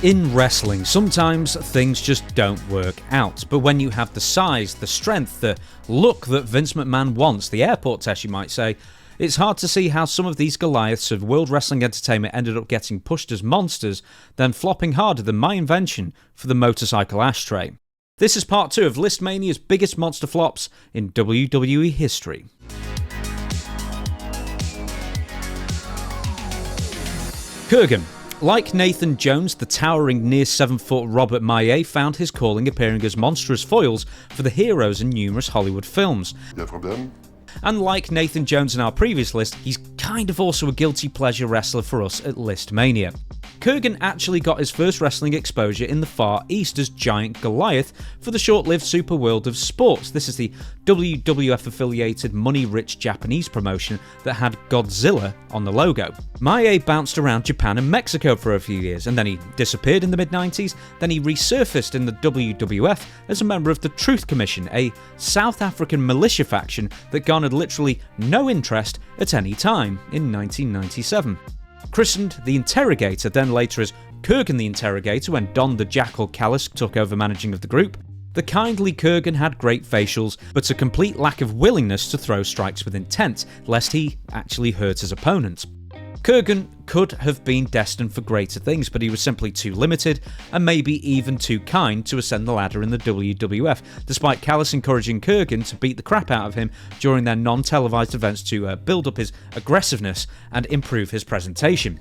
In wrestling, sometimes things just don't work out, but when you have the size, the strength, the look that Vince McMahon wants, the airport test you might say, it's hard to see how some of these Goliaths of World Wrestling Entertainment ended up getting pushed as monsters, then flopping harder than my invention for the motorcycle ashtray. This is part 2 of ListMania's biggest monster flops in WWE history. Kurrgan. Like Nathan Jones, the towering near 7-foot Robert Maillet found his calling appearing as monstrous foils for the heroes in numerous Hollywood films. And like Nathan Jones in our previous list, he's kind of also a guilty pleasure wrestler for us at ListMania. Kurrgan actually got his first wrestling exposure in the Far East as Giant Goliath for the short-lived Super World of Sports. This is the WWF-affiliated money-rich Japanese promotion that had Godzilla on the logo. Maillet bounced around Japan and Mexico for a few years, and then he disappeared in the mid-90s. Then he resurfaced in the WWF as a member of the Truth Commission, a South African militia faction that garnered literally no interest at any time in 1997. Christened the Interrogator, then later as Kurrgan the Interrogator when Don the Jackal Callis took over managing of the group, the kindly Kurrgan had great facials, but a complete lack of willingness to throw strikes with intent, lest he actually hurt his opponent. Kurrgan could have been destined for greater things, but he was simply too limited, and maybe even too kind to ascend the ladder in the WWF, despite Callis encouraging Kurrgan to beat the crap out of him during their non-televised events to build up his aggressiveness and improve his presentation.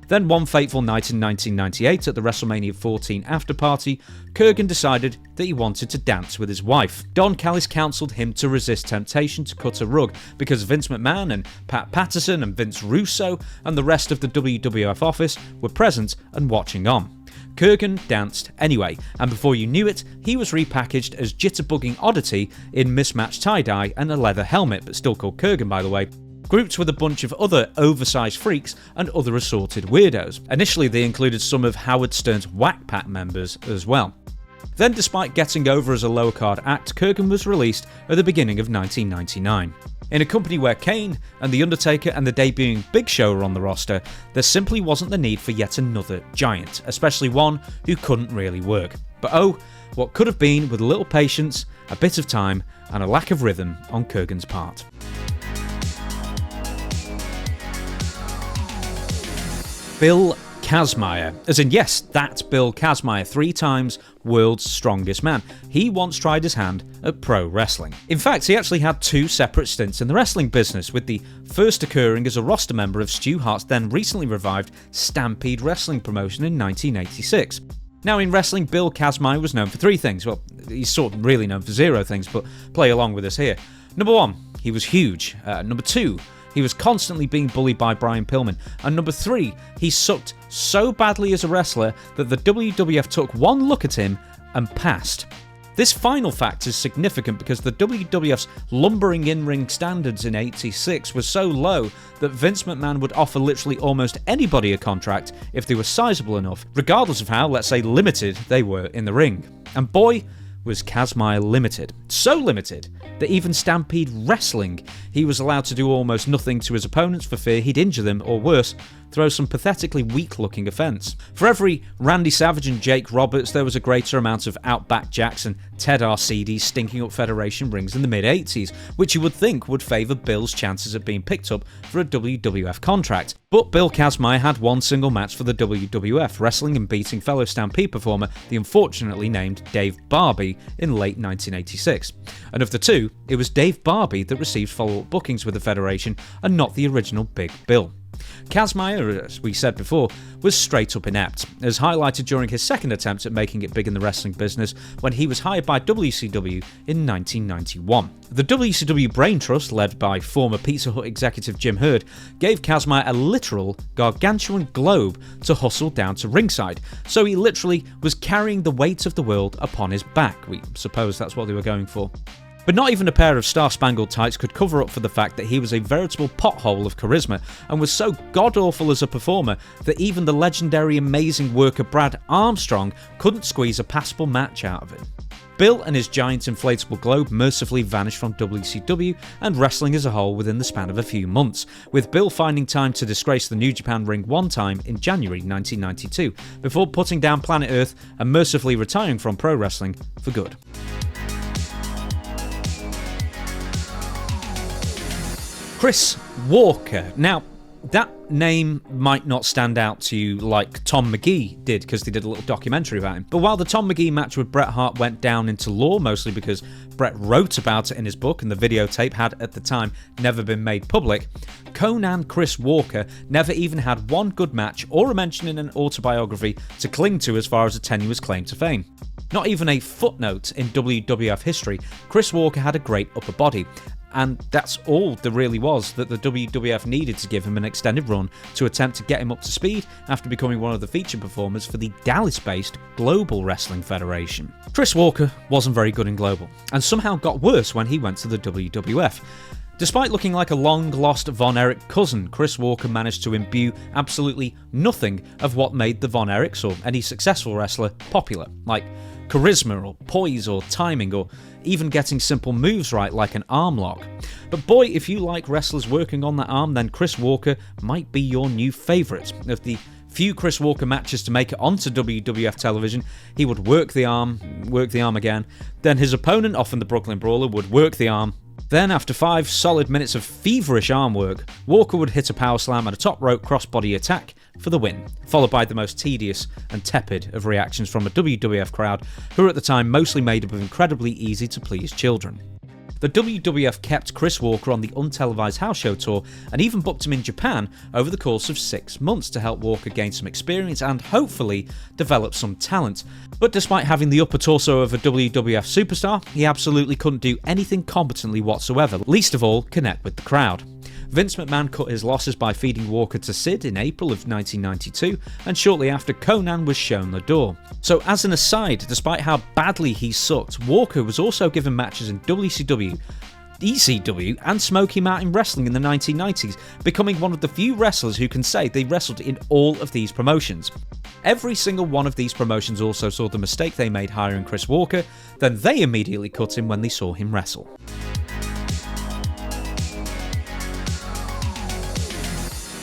Then one fateful night in 1998 at the WrestleMania 14 after party, Kurrgan decided that he wanted to dance with his wife. Don Callis counselled him to resist temptation to cut a rug because Vince McMahon and Pat Patterson and Vince Russo and the rest of the WWF office were present and watching on. Kurrgan danced anyway, and before you knew it, he was repackaged as jitterbugging oddity in mismatched tie-dye and a leather helmet, but still called Kurrgan by the way, grouped with a bunch of other oversized freaks and other assorted weirdos. Initially they included some of Howard Stern's Whack Pack members as well. Then despite getting over as a lower card act, Kurrgan was released at the beginning of 1999. In a company where Kane and The Undertaker and the debuting Big Show were on the roster, there simply wasn't the need for yet another giant, especially one who couldn't really work. But oh, what could have been with a little patience, a bit of time, and a lack of rhythm on Kurrgan's part. Bill Kazmaier, as in yes, that's Bill Kazmaier, 3 times world's strongest man. He once tried his hand at pro wrestling. In fact, he actually had 2 separate stints in the wrestling business, with the first occurring as a roster member of Stu Hart's then recently revived Stampede Wrestling promotion in 1986. Now in wrestling, Bill Kazmaier was known for 3 things. Well, he's sort of really known for 0 things, but play along with us here. Number 1, he was huge. Number 2, he was constantly being bullied by Brian Pillman. And number 3, he sucked so badly as a wrestler that the WWF took one look at him and passed. This final fact is significant because the WWF's lumbering in-ring standards in '86 were so low that Vince McMahon would offer literally almost anybody a contract if they were sizable enough, regardless of how, let's say, limited they were in the ring. And boy, was Kazmaier limited. So limited that even Stampede Wrestling, he was allowed to do almost nothing to his opponents for fear he'd injure them, or worse, throw some pathetically weak-looking offence. For every Randy Savage and Jake Roberts, there was a greater amount of Outback Jacks and Ted Arcidi stinking up Federation rings in the mid-80s, which you would think would favour Bill's chances of being picked up for a WWF contract. But Bill Kazmaier had one single match for the WWF, wrestling and beating fellow Stampede performer, the unfortunately named Dave Barbie, in late 1986. And of the 2, it was Dave Barbie that received follow-up bookings with the Federation and not the original Big Bill. Kazmaier, as we said before, was straight up inept, as highlighted during his second attempt at making it big in the wrestling business when he was hired by WCW in 1991. The WCW Brain Trust, led by former Pizza Hut executive Jim Herd, gave Kazmaier a literal gargantuan globe to hustle down to ringside, so he literally was carrying the weight of the world upon his back. We suppose that's what they were going for. But not even a pair of star-spangled tights could cover up for the fact that he was a veritable pothole of charisma and was so god-awful as a performer that even the legendary amazing worker Brad Armstrong couldn't squeeze a passable match out of him. Bill and his giant inflatable globe mercifully vanished from WCW and wrestling as a whole within the span of a few months, with Bill finding time to disgrace the New Japan ring one time in January 1992, before putting down Planet Earth and mercifully retiring from pro wrestling for good. Chris Walker. Now, that name might not stand out to you like Tom McGee did, because they did a little documentary about him. But while the Tom McGee match with Bret Hart went down into lore, mostly because Bret wrote about it in his book and the videotape had at the time never been made public, Conan Chris Walker never even had one good match or a mention in an autobiography to cling to as far as a tenuous claim to fame. Not even a footnote in WWF history, Chris Walker had a great upper body. And that's all there really was that the WWF needed to give him an extended run to attempt to get him up to speed after becoming one of the featured performers for the Dallas-based Global Wrestling Federation. Chris Walker wasn't very good in Global, and somehow got worse when he went to the WWF. Despite looking like a long-lost Von Erich cousin, Chris Walker managed to imbue absolutely nothing of what made the Von Erichs or any successful wrestler popular, like charisma or poise or timing or even getting simple moves right like an arm lock. But boy, if you like wrestlers working on that arm, then Chris Walker might be your new favourite. Of the few Chris Walker matches to make it onto WWF television, he would work the arm again, then his opponent, often the Brooklyn Brawler, would work the arm. Then, after 5 solid minutes of feverish arm work, Walker would hit a power slam and a top rope crossbody attack for the win, followed by the most tedious and tepid of reactions from a WWF crowd who were at the time mostly made up of incredibly easy-to-please children. The WWF kept Chris Walker on the untelevised house show tour and even booked him in Japan over the course of 6 months to help Walker gain some experience and hopefully develop some talent. But despite having the upper torso of a WWF superstar, he absolutely couldn't do anything competently whatsoever, least of all connect with the crowd. Vince McMahon cut his losses by feeding Walker to Sid in April of 1992, and shortly after, Conan was shown the door. So as an aside, despite how badly he sucked, Walker was also given matches in WCW, ECW and Smoky Mountain Wrestling in the 1990s, becoming one of the few wrestlers who can say they wrestled in all of these promotions. Every single one of these promotions also saw the mistake they made hiring Chris Walker, then they immediately cut him when they saw him wrestle.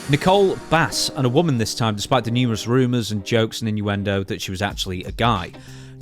Nicole Bass, and a woman this time despite the numerous rumours and jokes and innuendo that she was actually a guy.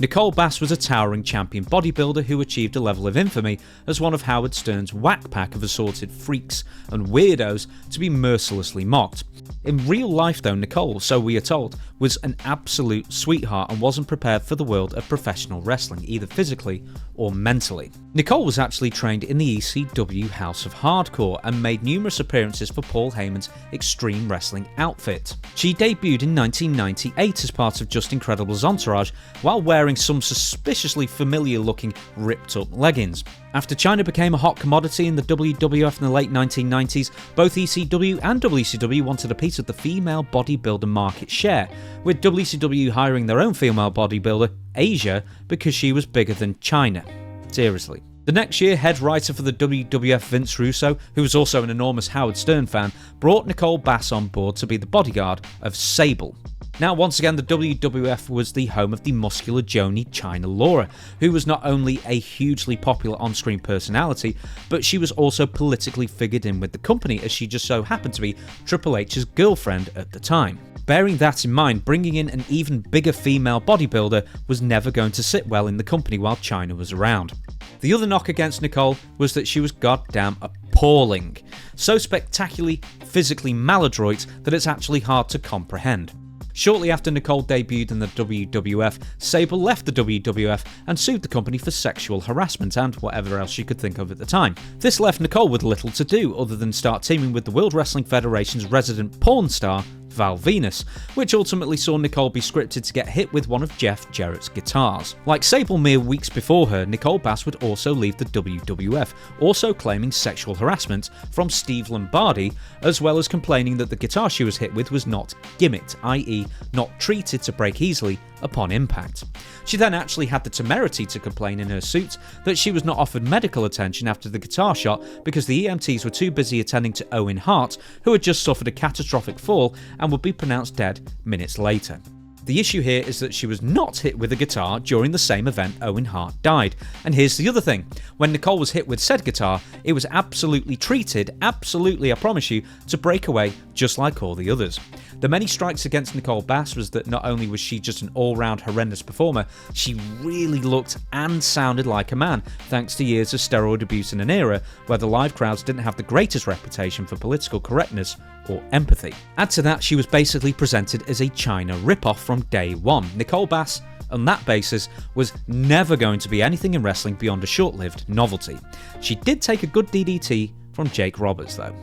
Nicole Bass was a towering champion bodybuilder who achieved a level of infamy as one of Howard Stern's whack pack of assorted freaks and weirdos to be mercilessly mocked. In real life though, Nicole, so we are told, was an absolute sweetheart and wasn't prepared for the world of professional wrestling, either physically or mentally. Nicole was actually trained in the ECW House of Hardcore and made numerous appearances for Paul Heyman's Extreme Wrestling outfit. She debuted in 1998 as part of Just Incredible's entourage while wearing some suspiciously familiar looking ripped up leggings. After China became a hot commodity in the WWF in the late 1990s, both ECW and WCW wanted a piece of the female bodybuilder market share, with WCW hiring their own female bodybuilder, Asia, because she was bigger than China. Seriously. The next year, head writer for the WWF Vince Russo, who was also an enormous Howard Stern fan, brought Nicole Bass on board to be the bodyguard of Sable. Now, once again, the WWF was the home of the muscular Joni China Laura, who was not only a hugely popular on-screen personality, but she was also politically figured in with the company, as she just so happened to be Triple H's girlfriend at the time. Bearing that in mind, bringing in an even bigger female bodybuilder was never going to sit well in the company while China was around. The other knock against Nicole was that she was goddamn appalling. So spectacularly, physically maladroit that it's actually hard to comprehend. Shortly after Nicole debuted in the WWF, Sable left the WWF and sued the company for sexual harassment and whatever else she could think of at the time. This left Nicole with little to do other than start teaming with the World Wrestling Federation's resident porn star, Val Venus, which ultimately saw Nicole be scripted to get hit with one of Jeff Jarrett's guitars. Like Sable mere weeks before her, Nicole Bass would also leave the WWF, also claiming sexual harassment from Steve Lombardi, as well as complaining that the guitar she was hit with was not gimmicked, i.e. not treated to break easily upon impact. She then actually had the temerity to complain in her suit that she was not offered medical attention after the guitar shot because the EMTs were too busy attending to Owen Hart, who had just suffered a catastrophic fall and would be pronounced dead minutes later. The issue here is that she was not hit with a guitar during the same event Owen Hart died. And here's the other thing, when Nicole was hit with said guitar, it was absolutely treated, absolutely I promise you, to break away just like all the others. The many strikes against Nicole Bass was that not only was she just an all-round horrendous performer, she really looked and sounded like a man, thanks to years of steroid abuse in an era where the live crowds didn't have the greatest reputation for political correctness or empathy. Add to that, she was basically presented as a China rip-off from day one. Nicole Bass, on that basis, was never going to be anything in wrestling beyond a short-lived novelty. She did take a good DDT from Jake Roberts though.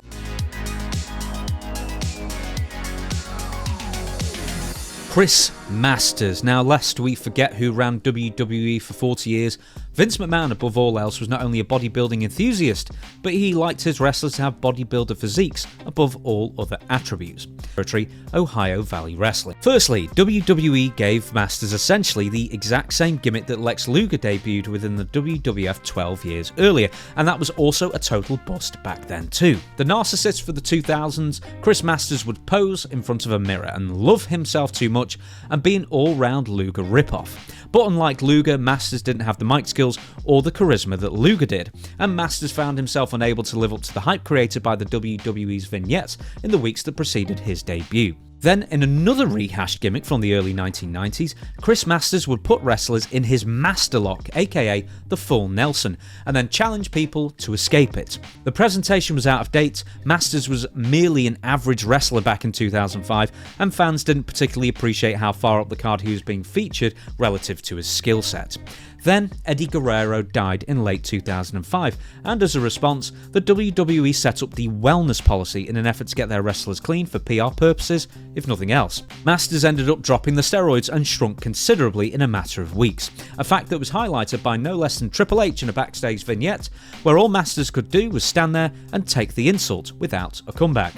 Chris Masters. Now, lest we forget who ran WWE for 40 years, Vince McMahon, above all else, was not only a bodybuilding enthusiast, but he liked his wrestlers to have bodybuilder physiques above all other attributes. Territory, Ohio Valley Wrestling. Firstly, WWE gave Masters essentially the exact same gimmick that Lex Luger debuted within the WWF 12 years earlier, and that was also a total bust back then too. The narcissist for the 2000s, Chris Masters would pose in front of a mirror and love himself too much and be an all-round Luger ripoff. But unlike Luger, Masters didn't have the mic skills or the charisma that Luger did, and Masters found himself unable to live up to the hype created by the WWE's vignettes in the weeks that preceded his debut. Then, in another rehashed gimmick from the early 1990s, Chris Masters would put wrestlers in his Master Lock, aka the Full Nelson, and then challenge people to escape it. The presentation was out of date, Masters was merely an average wrestler back in 2005, and fans didn't particularly appreciate how far up the card he was being featured relative to his skill set. Then, Eddie Guerrero died in late 2005, and as a response, the WWE set up the wellness policy in an effort to get their wrestlers clean for PR purposes, if nothing else. Masters ended up dropping the steroids and shrunk considerably in a matter of weeks, a fact that was highlighted by no less than Triple H in a backstage vignette, where all Masters could do was stand there and take the insult without a comeback.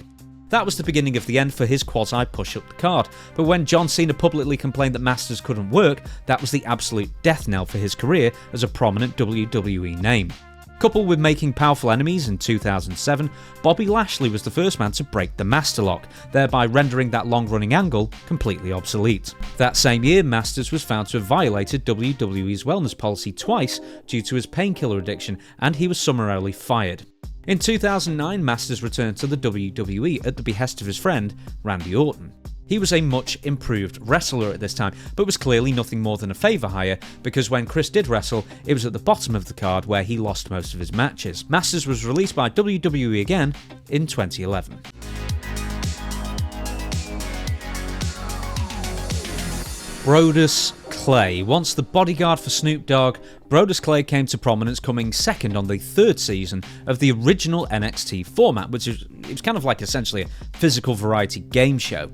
That was the beginning of the end for his quasi-push up the card, but when John Cena publicly complained that Masters couldn't work, that was the absolute death knell for his career as a prominent WWE name. Coupled with making powerful enemies in 2007, Bobby Lashley was the first man to break the Master Lock, thereby rendering that long-running angle completely obsolete. That same year, Masters was found to have violated WWE's wellness policy twice due to his painkiller addiction, and he was summarily fired. In 2009, Masters returned to the WWE at the behest of his friend, Randy Orton. He was a much improved wrestler at this time, but was clearly nothing more than a favour hire, because when Chris did wrestle, it was at the bottom of the card where he lost most of his matches. Masters was released by WWE again in 2011. Brodus Clay. Once the bodyguard for Snoop Dogg, Brodus Clay came to prominence, coming second on the third season of the original NXT format, which was kind of like essentially a physical variety game show.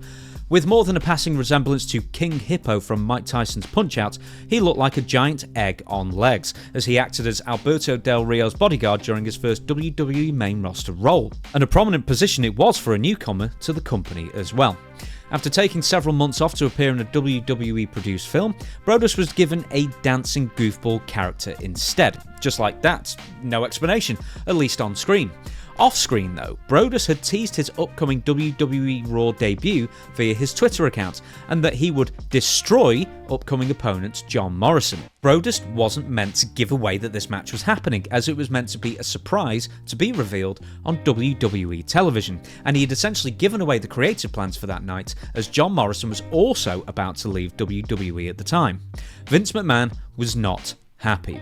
With more than a passing resemblance to King Hippo from Mike Tyson's Punch-Out, he looked like a giant egg on legs, as he acted as Alberto Del Rio's bodyguard during his first WWE main roster role, and a prominent position it was for a newcomer to the company as well. After taking several months off to appear in a WWE-produced film, Brodus was given a dancing goofball character instead. Just like that, no explanation, at least on screen. Off-screen though, Brodus had teased his upcoming WWE Raw debut via his Twitter account, and that he would destroy upcoming opponent John Morrison. Brodus wasn't meant to give away that this match was happening, as it was meant to be a surprise to be revealed on WWE television, and he had essentially given away the creative plans for that night, as John Morrison was also about to leave WWE at the time. Vince McMahon was not happy.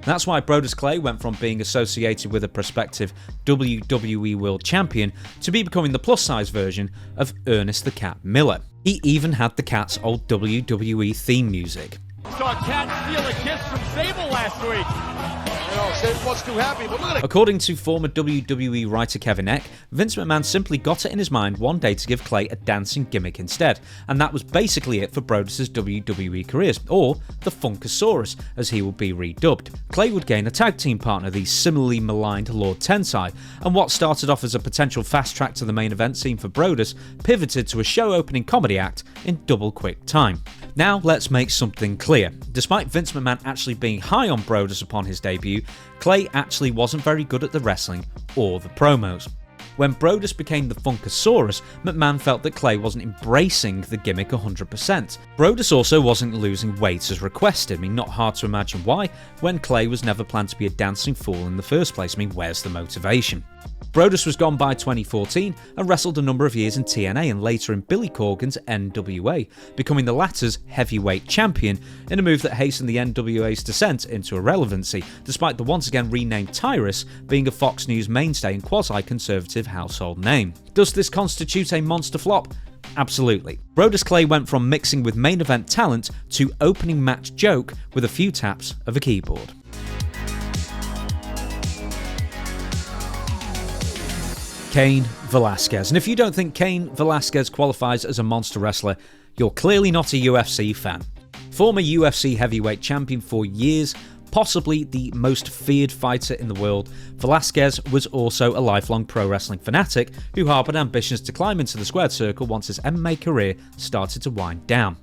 That's why Brodus Clay went from being associated with a prospective WWE World Champion to becoming the plus-size version of Ernest the Cat Miller. He even had the Cat's old WWE theme music. Saw Cat steal a kiss from Sable last week. Sable wasn't too happy, but look at it. According to former WWE writer Kevin Eck, Vince McMahon simply got it in his mind one day to give Clay a dancing gimmick instead, and that was basically it for Brodus' WWE careers, or the Funkasaurus, as he would be redubbed. Clay would gain a tag team partner, the similarly maligned Lord Tensai, and what started off as a potential fast track to the main event scene for Brodus pivoted to a show-opening comedy act in double quick time. Now let's make something clear. Despite Vince McMahon actually being high on Brodus upon his debut, Clay actually wasn't very good at the wrestling or the promos. When Brodus became the Funkasaurus, McMahon felt that Clay wasn't embracing the gimmick 100%. Brodus also wasn't losing weight as requested. Not hard to imagine why, when Clay was never planned to be a dancing fool in the first place. Where's the motivation? Brodus was gone by 2014 and wrestled a number of years in TNA and later in Billy Corgan's NWA, becoming the latter's heavyweight champion in a move that hastened the NWA's descent into irrelevancy, despite the once again renamed Tyrus being a Fox News mainstay and quasi-conservative household name. Does this constitute a monster flop? Absolutely. Brodus Clay went from mixing with main event talent to opening match joke with a few taps of a keyboard. Cain Velasquez. And if you don't think Cain Velasquez qualifies as a monster wrestler, you're clearly not a UFC fan. Former UFC heavyweight champion for years, possibly the most feared fighter in the world, Velasquez was also a lifelong pro wrestling fanatic who harboured ambitions to climb into the squared circle once his MMA career started to wind down.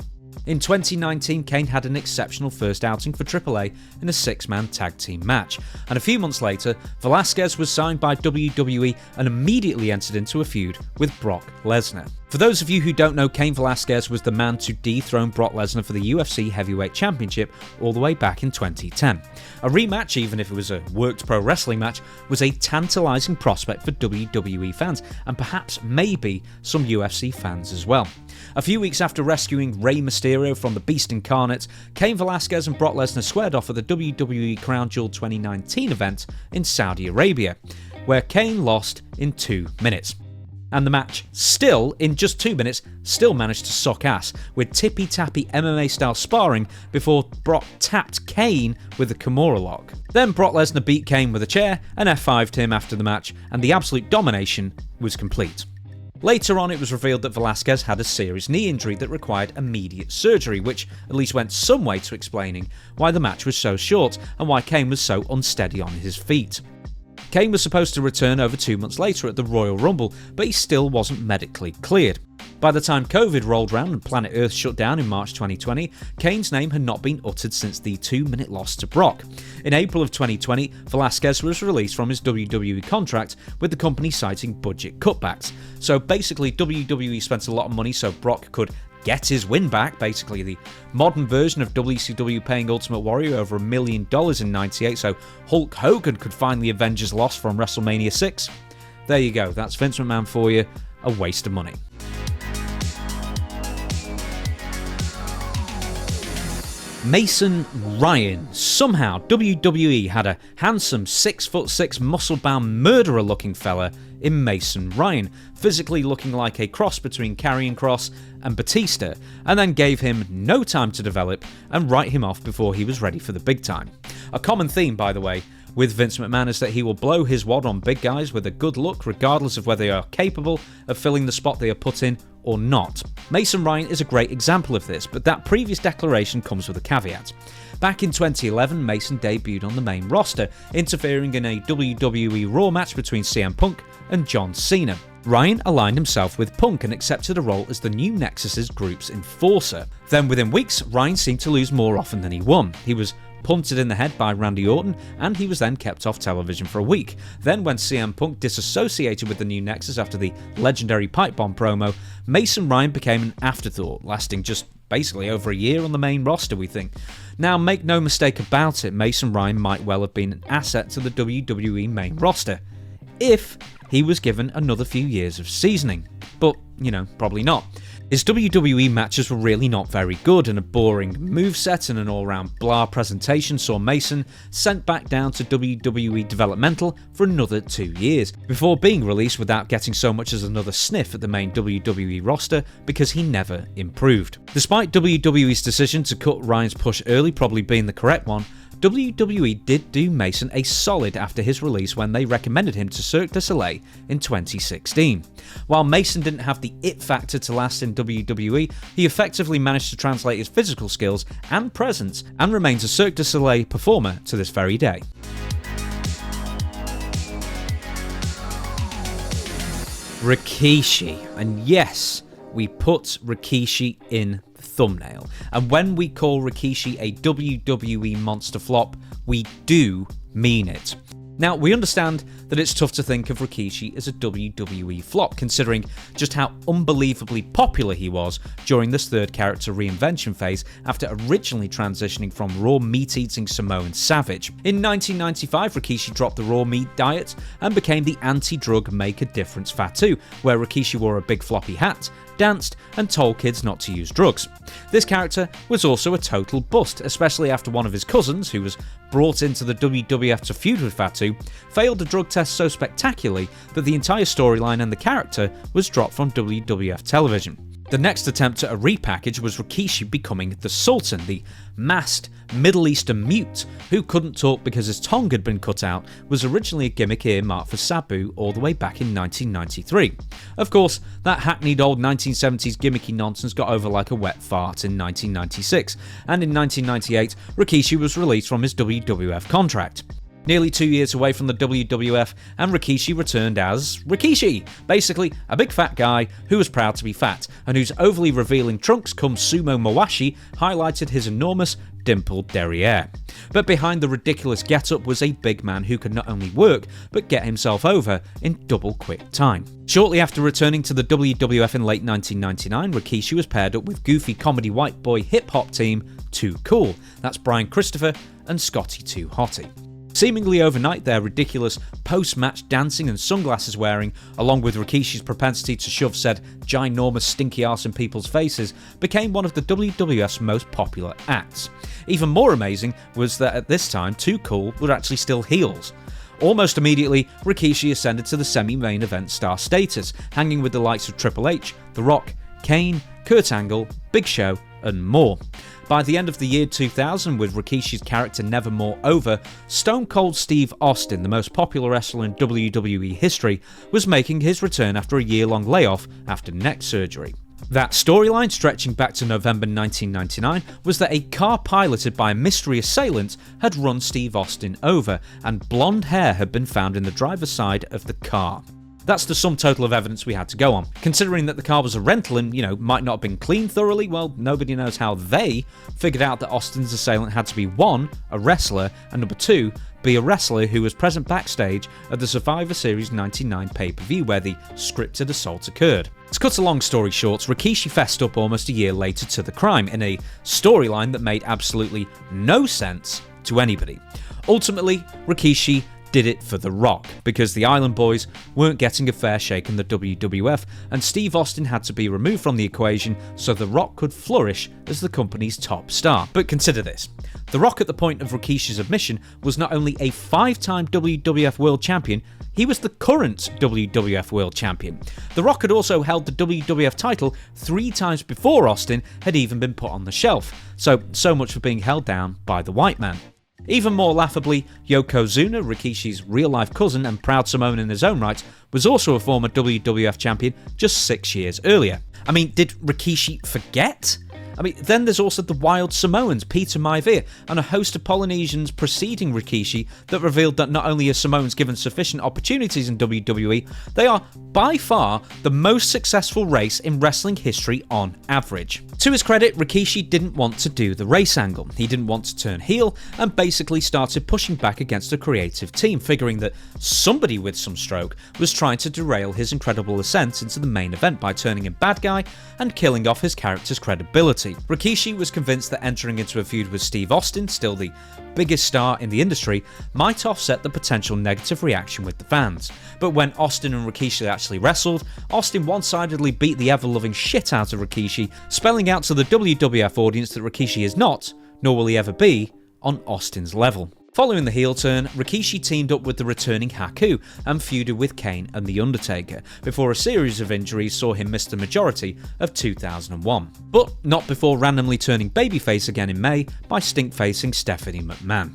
In 2019, Cain had an exceptional first outing for AAA in a 6-man tag team match, and a few months later, Velasquez was signed by WWE and immediately entered into a feud with Brock Lesnar. For those of you who don't know, Cain Velasquez was the man to dethrone Brock Lesnar for the UFC Heavyweight Championship all the way back in 2010. A rematch, even if it was a worked pro wrestling match, was a tantalising prospect for WWE fans, and perhaps maybe some UFC fans as well. A few weeks after rescuing Rey Mysterio from the Beast Incarnate, Cain Velasquez and Brock Lesnar squared off at the WWE Crown Jewel 2019 event in Saudi Arabia, where Cain lost in 2 minutes. And the match, still, in just 2 minutes, still managed to suck ass, with tippy-tappy MMA-style sparring before Brock tapped Cain with a Kimura lock. Then Brock Lesnar beat Cain with a chair and F5'd him after the match, and the absolute domination was complete. Later on, it was revealed that Velasquez had a serious knee injury that required immediate surgery, which at least went some way to explaining why the match was so short and why Cain was so unsteady on his feet. Cain was supposed to return over 2 months later at the Royal Rumble, but he still wasn't medically cleared. By the time COVID rolled round and Planet Earth shut down in March 2020, Cain's name had not been uttered since the 2-minute loss to Brock. In April of 2020, Velasquez was released from his WWE contract, with the company citing budget cutbacks. So basically, WWE spent a lot of money so Brock could get his win back, basically the modern version of WCW paying Ultimate Warrior over $1 million in '98 so Hulk Hogan could finally avenge his loss from WrestleMania 6. There you go, that's Vince McMahon for you, a waste of money. Mason Ryan. Somehow WWE had a handsome 6'6" muscle-bound murderer-looking fella in Mason Ryan, physically looking like a cross between Karrion Kross and Batista, and then gave him no time to develop and write him off before he was ready for the big time. A common theme, by the way, with Vince McMahon is that he will blow his wad on big guys with a good look, regardless of whether they are capable of filling the spot they are put in or not. Mason Ryan is a great example of this, but that previous declaration comes with a caveat. Back in 2011, Mason debuted on the main roster, interfering in a WWE Raw match between CM Punk and John Cena. Ryan aligned himself with Punk and accepted a role as the new Nexus's group's enforcer. Then within weeks, Ryan seemed to lose more often than he won. He was punted in the head by Randy Orton, and he was then kept off television for a week. Then when CM Punk disassociated with the new Nexus after the legendary pipe bomb promo, Mason Ryan became an afterthought, lasting just basically over a year on the main roster, we think. Now, make no mistake about it, Mason Ryan might well have been an asset to the WWE main roster, if he was given another few years of seasoning. But, probably not. His WWE matches were really not very good, and a boring moveset and an all-round blah presentation saw Mason sent back down to WWE developmental for another 2 years, before being released without getting so much as another sniff at the main WWE roster because he never improved. Despite WWE's decision to cut Ryan's push early probably being the correct one, WWE did do Mason a solid after his release when they recommended him to Cirque du Soleil in 2016. While Mason didn't have the it factor to last in WWE, he effectively managed to translate his physical skills and presence and remains a Cirque du Soleil performer to this very day. Rikishi. And yes, we put Rikishi in the thumbnail. And when we call Rikishi a WWE monster flop, we do mean it. Now, we understand that it's tough to think of Rikishi as a WWE flop, considering just how unbelievably popular he was during this third character reinvention phase after originally transitioning from raw meat-eating Samoan savage. In 1995, Rikishi dropped the raw meat diet and became the anti-drug Make a Difference Fatu, where Rikishi wore a big floppy hat, danced, and told kids not to use drugs. This character was also a total bust, especially after one of his cousins, who was brought into the WWF to feud with Fatu, failed a drug test so spectacularly that the entire storyline and the character was dropped from WWF television. The next attempt at a repackage was Rikishi becoming the Sultan, the masked Middle Eastern mute who couldn't talk because his tongue had been cut out, was originally a gimmick earmarked for Sabu all the way back in 1993. Of course, that hackneyed old 1970s gimmicky nonsense got over like a wet fart in 1996, and in 1998, Rikishi was released from his WWF contract. Nearly 2 years away from the WWF, and Rikishi returned as Rikishi, basically a big fat guy who was proud to be fat, and whose overly revealing trunks cum sumo mawashi highlighted his enormous dimpled derriere. But behind the ridiculous getup was a big man who could not only work, but get himself over in double quick time. Shortly after returning to the WWF in late 1999, Rikishi was paired up with goofy comedy white boy hip-hop team Too Cool. That's Brian Christopher and Scotty Too Hotty. Seemingly overnight, their ridiculous post-match dancing and sunglasses wearing, along with Rikishi's propensity to shove said ginormous stinky arse in people's faces, became one of the WWF's most popular acts. Even more amazing was that at this time, Too Cool were actually still heels. Almost immediately, Rikishi ascended to the semi-main event star status, hanging with the likes of Triple H, The Rock, Kane, Kurt Angle, Big Show, and more. By the end of the year 2000, with Rikishi's character never more over, Stone Cold Steve Austin, the most popular wrestler in WWE history, was making his return after a year-long layoff after neck surgery. That storyline, stretching back to November 1999, was that a car piloted by a mystery assailant had run Steve Austin over, and blonde hair had been found in the driver's side of the car. That's the sum total of evidence we had to go on. Considering that the car was a rental and, might not have been cleaned thoroughly, well, nobody knows how they figured out that Austin's assailant had to be 1, a wrestler, and number 2, be a wrestler who was present backstage at the Survivor Series 99 pay-per-view where the scripted assault occurred. To cut a long story short, Rikishi fessed up almost a year later to the crime in a storyline that made absolutely no sense to anybody. Ultimately, Rikishi did it for The Rock, because the Island Boys weren't getting a fair shake in the WWF, and Steve Austin had to be removed from the equation so The Rock could flourish as the company's top star. But consider this. The Rock at the point of Rikishi's admission was not only a 5-time WWF World Champion, he was the current WWF World Champion. The Rock had also held the WWF title 3 times before Austin had even been put on the shelf, so much for being held down by the white man. Even more laughably, Yokozuna, Rikishi's real-life cousin and proud Samoan in his own right, was also a former WWF champion just 6 years earlier. Did Rikishi forget? Then there's also the Wild Samoans, Peter Maivia, and a host of Polynesians preceding Rikishi that revealed that not only are Samoans given sufficient opportunities in WWE, they are by far the most successful race in wrestling history on average. To his credit, Rikishi didn't want to do the race angle. He didn't want to turn heel and basically started pushing back against the creative team, figuring that somebody with some stroke was trying to derail his incredible ascent into the main event by turning him bad guy and killing off his character's credibility. Rikishi was convinced that entering into a feud with Steve Austin, still the biggest star in the industry, might offset the potential negative reaction with the fans. But when Austin and Rikishi actually wrestled, Austin one-sidedly beat the ever-loving shit out of Rikishi, spelling out to the WWF audience that Rikishi is not, nor will he ever be, on Austin's level. Following the heel turn, Rikishi teamed up with the returning Haku and feuded with Kane and The Undertaker, before a series of injuries saw him miss the majority of 2001. But not before randomly turning babyface again in May by stink-facing Stephanie McMahon.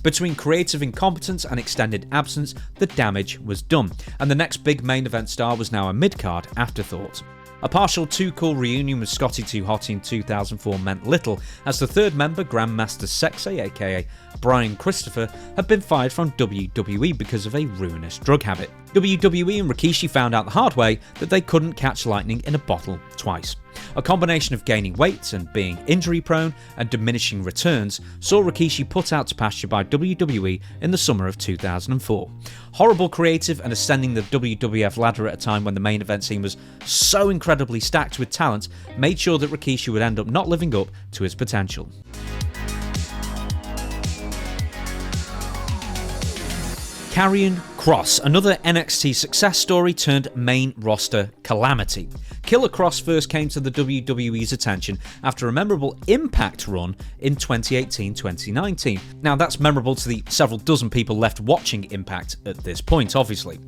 Between creative incompetence and extended absence, the damage was done, and the next big main event star was now a mid-card afterthought. A partial Too Cool reunion with Scotty Too Hotty in 2004 meant little, as the third member, Grandmaster Sexay aka Brian Christopher, had been fired from WWE because of a ruinous drug habit. WWE and Rikishi found out the hard way that they couldn't catch lightning in a bottle twice. A combination of gaining weight and being injury-prone and diminishing returns saw Rikishi put out to pasture by WWE in the summer of 2004. Horrible creative and ascending the WWF ladder at a time when the main event scene was so incredibly stacked with talent made sure that Rikishi would end up not living up to his potential. Karrion Kross, another NXT success story turned main roster calamity. Killer Kross first came to the WWE's attention after a memorable Impact run in 2018-2019. Now that's memorable to the several dozen people left watching Impact at this point, obviously.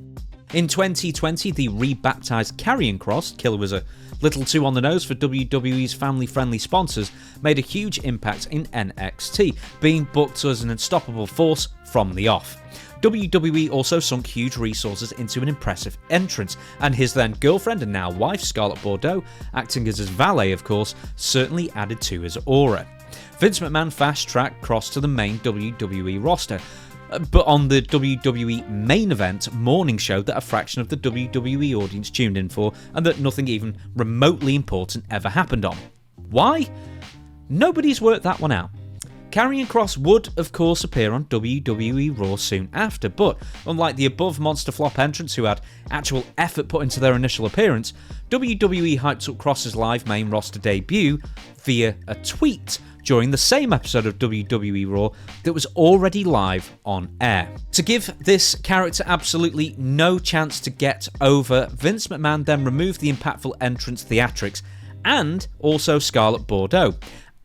In 2020, the rebaptised Karrion Kross, Killer was a little too on the nose for WWE's family-friendly sponsors, made a huge impact in NXT, being booked as an unstoppable force from the off. WWE also sunk huge resources into an impressive entrance, and his then girlfriend and now wife Scarlett Bordeaux, acting as his valet of course, certainly added to his aura. Vince McMahon fast-tracked Kross to the main WWE roster, but on the WWE main event morning show that a fraction of the WWE audience tuned in for, and that nothing even remotely important ever happened on. Why? Nobody's worked that one out. Karrion Kross would, of course, appear on WWE Raw soon after, but unlike the above monster flop entrants who had actual effort put into their initial appearance, WWE hyped up Kross's live main roster debut via a tweet during the same episode of WWE Raw that was already live on air. To give this character absolutely no chance to get over, Vince McMahon then removed the impactful entrance theatrics and also Scarlett Bordeaux,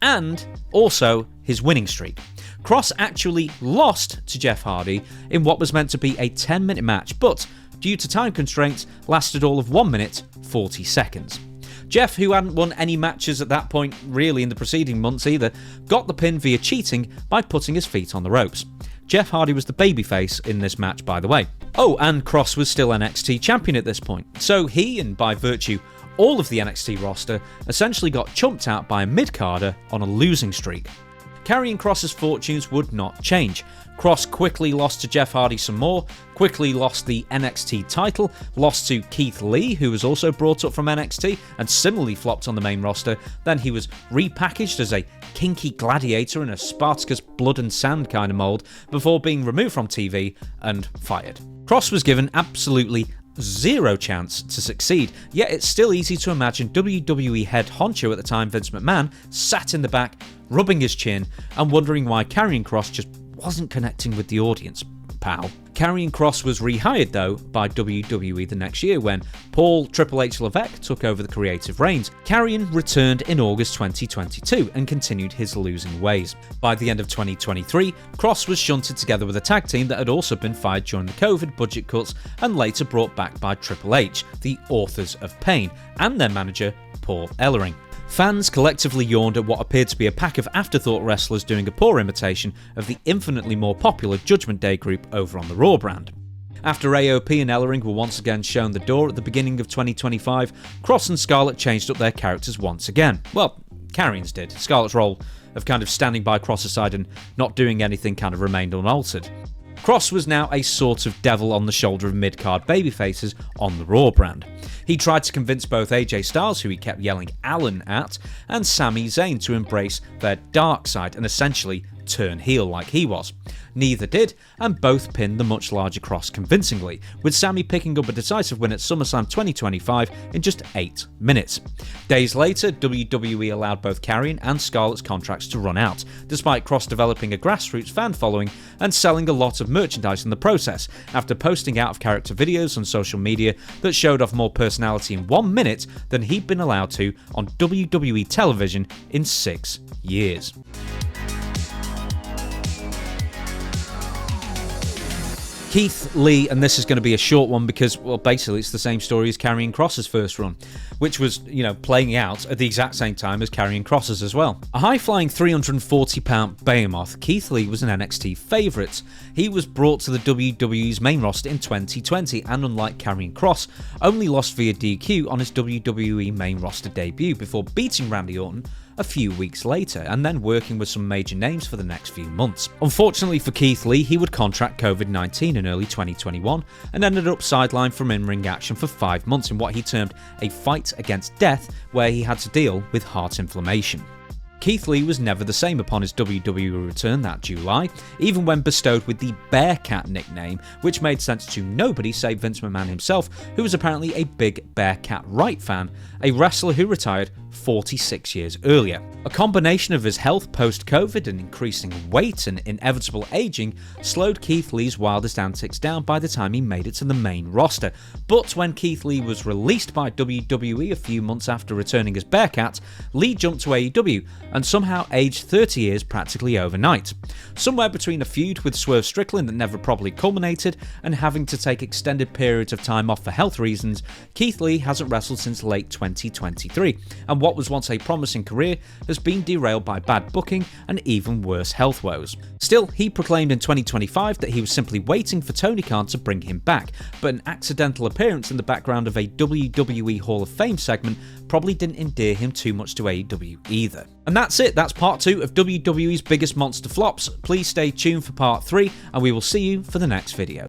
and also his winning streak. Kross actually lost to Jeff Hardy in what was meant to be a 10-minute match, but due to time constraints, lasted all of 1 minute 40 seconds. Jeff, who hadn't won any matches at that point really in the preceding months either, got the pin via cheating by putting his feet on the ropes. Jeff Hardy was the babyface in this match, by the way. Oh, and Kross was still NXT champion at this point, so he, and by virtue all of the NXT roster, essentially got chumped out by a mid-carder on a losing streak. Karrion Kross's fortunes would not change. Kross quickly lost to Jeff Hardy some more, quickly lost the NXT title, lost to Keith Lee, who was also brought up from NXT and similarly flopped on the main roster. Then he was repackaged as a kinky gladiator in a Spartacus blood and sand kind of mould before being removed from TV and fired. Kross was given absolutely zero chance to succeed, yet it's still easy to imagine WWE head honcho at the time, Vince McMahon, sat in the back, rubbing his chin and wondering why Karrion Kross just wasn't connecting with the audience, pal. Karrion Kross was rehired though by WWE the next year when Paul Triple H Levesque took over the creative reins. Karrion returned in August 2022 and continued his losing ways. By the end of 2023, Kross was shunted together with a tag team that had also been fired during the COVID budget cuts and later brought back by Triple H, the Authors of Pain, and their manager Paul Ellering. Fans collectively yawned at what appeared to be a pack of afterthought wrestlers doing a poor imitation of the infinitely more popular Judgment Day group over on the Raw brand. After AOP and Ellering were once again shown the door at the beginning of 2025, Kross and Scarlett changed up their characters once again. Well, Karrion's did. Scarlett's role of kind of standing by Kross's side and not doing anything kind of remained unaltered. Kross was now a sort of devil on the shoulder of mid-card babyfaces on the Raw brand. He tried to convince both AJ Styles, who he kept yelling Alan at, and Sami Zayn to embrace their dark side and essentially turn heel like he was. Neither did, and both pinned the much larger Kross convincingly, with Sami picking up a decisive win at SummerSlam 2025 in just 8 minutes. Days later, WWE allowed both Karrion and Scarlett's contracts to run out, despite Kross developing a grassroots fan following and selling a lot of merchandise in the process, after posting out-of-character videos on social media that showed off more personality in 1 minute than he'd been allowed to on WWE television in 6 years. Keith Lee, and this is going to be a short one because, well, basically it's the same story as Karrion Kross's first run, which was, playing out at the exact same time as Karrion Kross's as well. A high-flying 340-pound behemoth, Keith Lee was an NXT favourite. He was brought to the WWE's main roster in 2020 and, unlike Karrion Kross, only lost via DQ on his WWE main roster debut before beating Randy Orton a few weeks later, and then working with some major names for the next few months. Unfortunately for Keith Lee, he would contract COVID-19 in early 2021 and ended up sidelined from in-ring action for 5 months in what he termed a fight against death, where he had to deal with heart inflammation. Keith Lee was never the same upon his WWE return that July, even when bestowed with the Bearcat nickname, which made sense to nobody save Vince McMahon himself, who was apparently a big Bearcat Wright fan, a wrestler who retired 46 years earlier. A combination of his health post-COVID and increasing weight and inevitable aging slowed Keith Lee's wildest antics down by the time he made it to the main roster, but when Keith Lee was released by WWE a few months after returning as Bearcat, Lee jumped to AEW and somehow aged 30 years practically overnight. Somewhere between a feud with Swerve Strickland that never properly culminated and having to take extended periods of time off for health reasons, Keith Lee hasn't wrestled since late 2023, and what was once a promising career has been derailed by bad booking and even worse health woes. Still, he proclaimed in 2025 that he was simply waiting for Tony Khan to bring him back, but an accidental appearance in the background of a WWE Hall of Fame segment probably didn't endear him too much to AEW either. And that's it, that's part 2 of WWE's biggest monster flops. Please stay tuned for part 3, and we will see you for the next video.